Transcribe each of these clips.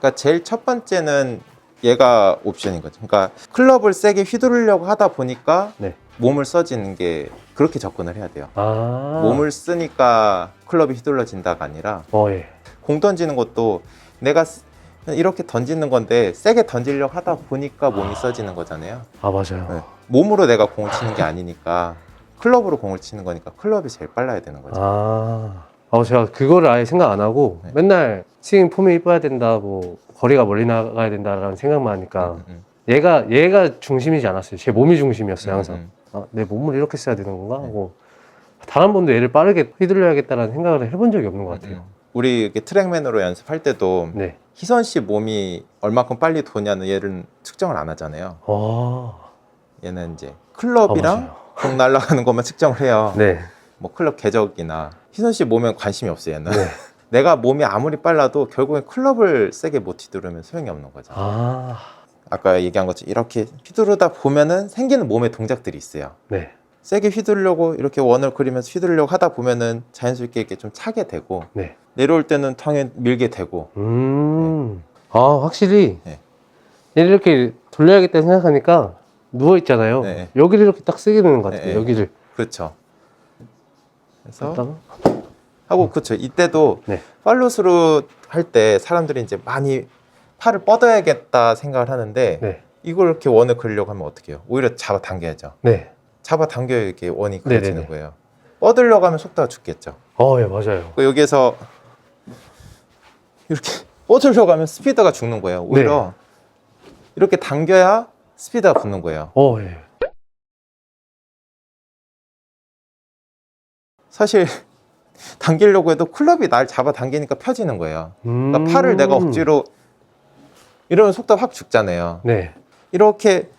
그러니까 제일 첫 번째는 얘가 옵션인 거죠. 그러니까 클럽을 세게 휘두르려고 하다 보니까 네. 몸을 써지는 게 그렇게 접근을 해야 돼요. 아. 몸을 쓰니까 클럽이 휘둘러진다가 아니라 예. 공 던지는 것도 내가 이렇게 던지는 건데 세게 던지려고 하다 보니까 몸이 써지는 거잖아요. 아, 맞아요. 네. 몸으로 내가 공을 치는 게 아니니까 클럽으로 공을 치는 거니까 클럽이 제일 빨라야 되는 거죠. 제가 그거를 아예 생각 안 하고 네. 맨날 스윙 폼이 이뻐야 된다, 뭐 거리가 멀리 나가야 된다라는 생각만 하니까 얘가 중심이지 않았어요. 제 몸이 중심이었어요, 항상. 내 몸을 이렇게 써야 되는 건가 하고 단 한 번도 얘를 빠르게 휘둘러야겠다라는 생각을 해본 적이 없는 것 같아요. 우리 이렇게 트랙맨으로 연습할 때도 네. 희선 씨 몸이 얼마큼 빨리 도냐는 얘를 측정을 안 하잖아요. 얘는 이제 클럽이랑 공 날아가는 것만 측정을 해요. 네. 뭐 클럽 궤적이나. 희선 씨 몸엔 관심이 없어요, 얘는. 네. 내가 몸이 아무리 빨라도 결국엔 클럽을 세게 못 휘두르면 소용이 없는 거죠. 아까 얘기한 것처럼 이렇게 휘두르다 보면은 생기는 몸의 동작들이 있어요. 네. 세게 휘두르려고 이렇게 원을 그리면서 휘두르려고 하다 보면은 자연스럽게 이렇게 좀 차게 되고 네. 내려올 때는 당연히 밀게 되고. 확실히 네. 얘를 이렇게 돌려야겠다 생각하니까 누워 있잖아요. 네. 여기를 이렇게 딱 쓰게 되는 것 같아요. 네. 여기를. 그렇죠. 그래서 했다가? 하고 그렇죠. 이때도 네. 팔로스루 할 때 사람들이 이제 많이 팔을 뻗어야겠다 생각을 하는데 네. 이걸 이렇게 원을 그리려고 하면 어떻게 해요? 오히려 잡아 당겨야죠. 네. 잡아 당겨야 이렇게 원이 그려지는 네네네. 거예요. 뻗으려고 하면 속도가 죽겠죠. 예, 맞아요. 여기에서 이렇게 뻗으려고 하면 스피드가 죽는 거예요. 오히려 이렇게 당겨야 스피드가 붙는 거예요. 예. 사실 당기려고 해도 클럽이 날 잡아 당기니까 펴지는 거예요. 그러니까 팔을 내가 억지로 이러면 속도가 확 죽잖아요. 네. 이렇게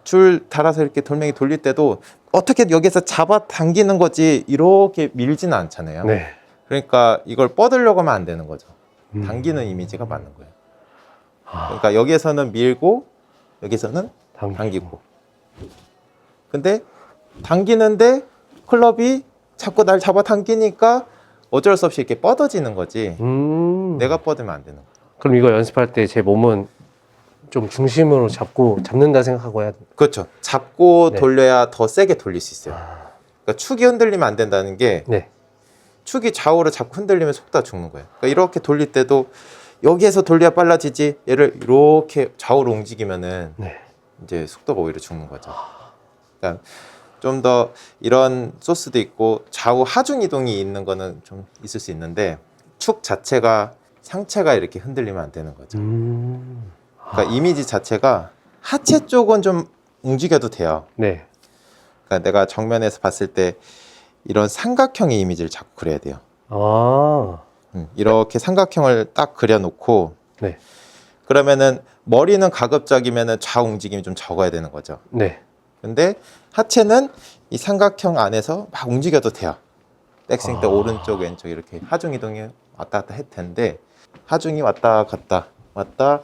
줄 달아서 이렇게 돌멩이 돌릴 때도 어떻게 여기서 잡아 당기는 거지 이렇게 밀지는 않잖아요. 네. 그러니까 이걸 뻗으려고 하면 안 되는 거죠. 당기는 이미지가 맞는 거예요. 그러니까 여기에서는 밀고 여기서는 당기고. 근데 당기는데 클럽이 자꾸 날 잡아 당기니까 어쩔 수 없이 이렇게 뻗어지는 거지. 내가 뻗으면 안 되는 거예요. 그럼 이거 연습할 때 제 몸은 좀 중심으로 잡는다 생각하고 해야 돼요. 그렇죠. 잡고 네. 돌려야 더 세게 돌릴 수 있어요. 그러니까 축이 흔들리면 안 된다는 게 네. 축이 좌우로 자꾸 흔들리면 속도가 죽는 거예요. 그러니까 이렇게 돌릴 때도 여기에서 돌려야 빨라지지 얘를 이렇게 좌우로 움직이면은 이제 속도가 오히려 죽는 거죠. 그러니까 좀 더 이런 소스도 있고 좌우 하중 이동이 있는 거는 좀 있을 수 있는데 축 자체가 상체가 이렇게 흔들리면 안 되는 거죠. 그러니까 이미지 자체가 하체 쪽은 좀 움직여도 돼요. 네. 그러니까 내가 정면에서 봤을 때 이런 삼각형의 이미지를 자꾸 그려야 돼요. 이렇게 삼각형을 딱 그려놓고 네. 그러면은 머리는 가급적이면은 좌우 움직임이 좀 적어야 되는 거죠. 네. 근데 하체는 이 삼각형 안에서 막 움직여도 돼요. 백스윙 때 오른쪽 왼쪽 이렇게 하중 이동이 왔다 갔다 해도 되는데 하중이 왔다 갔다 왔다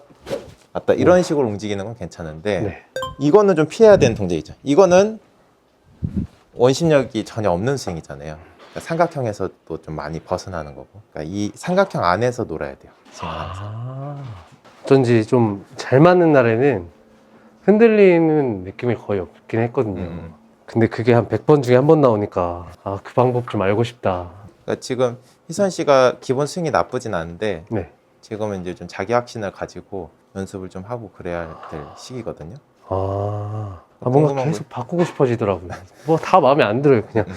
갔다 이런 식으로 움직이는 건 괜찮은데 이거는 좀 피해야 되는 동작이죠. 이거는 원심력이 전혀 없는 스윙이잖아요. 그러니까 삼각형에서도 좀 많이 벗어나는 거고. 그러니까 이 삼각형 안에서 놀아야 돼요. 스윙 안에서. 어쩐지 좀 잘 맞는 날에는 흔들리는 느낌이 거의 없긴 했거든요. 근데 그게 한 100번 중에 한 번 나오니까 그 방법 좀 알고 싶다. 그러니까 지금 희선 씨가 기본 스윙이 나쁘진 않은데 네. 지금은 이제 좀 자기 확신을 가지고 연습을 좀 하고 그래야 될 시기거든요. 뭔가 계속 바꾸고 싶어지더라고요. 뭐 다 마음에 안 들어요, 그냥.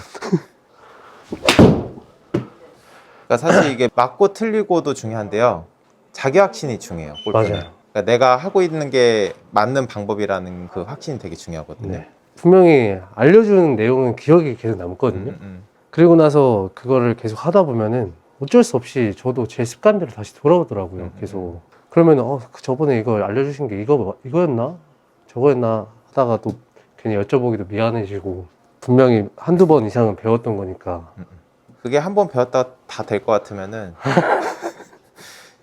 그러니까 사실 이게 맞고 틀리고도 중요한데요. 자기 확신이 중요해요. 골프는. 맞아요. 그러니까 내가 하고 있는 게 맞는 방법이라는 그 확신이 되게 중요하거든요. 분명히 알려주는 내용은 기억이 계속 남거든요. 그리고 나서 그거를 계속 하다 보면은 어쩔 수 없이 저도 제 습관대로 다시 돌아오더라고요. 계속. 그러면 저번에 이거 알려주신 게 이거였나? 저거였나? 하다가 또 괜히 여쭤보기도 미안해지고 분명히 한두 번 이상은 배웠던 거니까. 그게 한 번 배웠다가 다 될 것 같으면은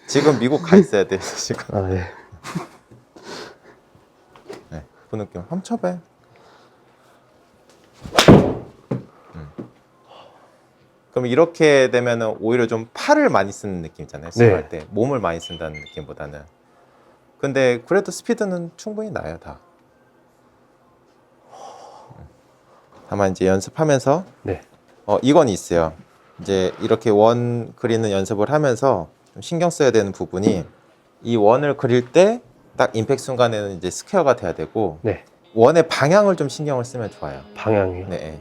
지금 미국 가 있어야 돼요, 지금. 네. 네, 그 느낌. 한번 쳐봐요. 그럼 이렇게 되면은 오히려 좀 팔을 많이 쓰는 느낌이잖아요. 스윙할 때 몸을 많이 쓴다는 느낌보다는. 근데 그래도 스피드는 충분히 나요, 다. 다만 이제 연습하면서 네. 이건 있어요. 이제 이렇게 원 그리는 연습을 하면서 좀 신경 써야 되는 부분이 이 원을 그릴 때 딱 임팩트 순간에는 이제 스퀘어가 돼야 되고 네. 원의 방향을 좀 신경을 쓰면 좋아요. 방향이요. 네.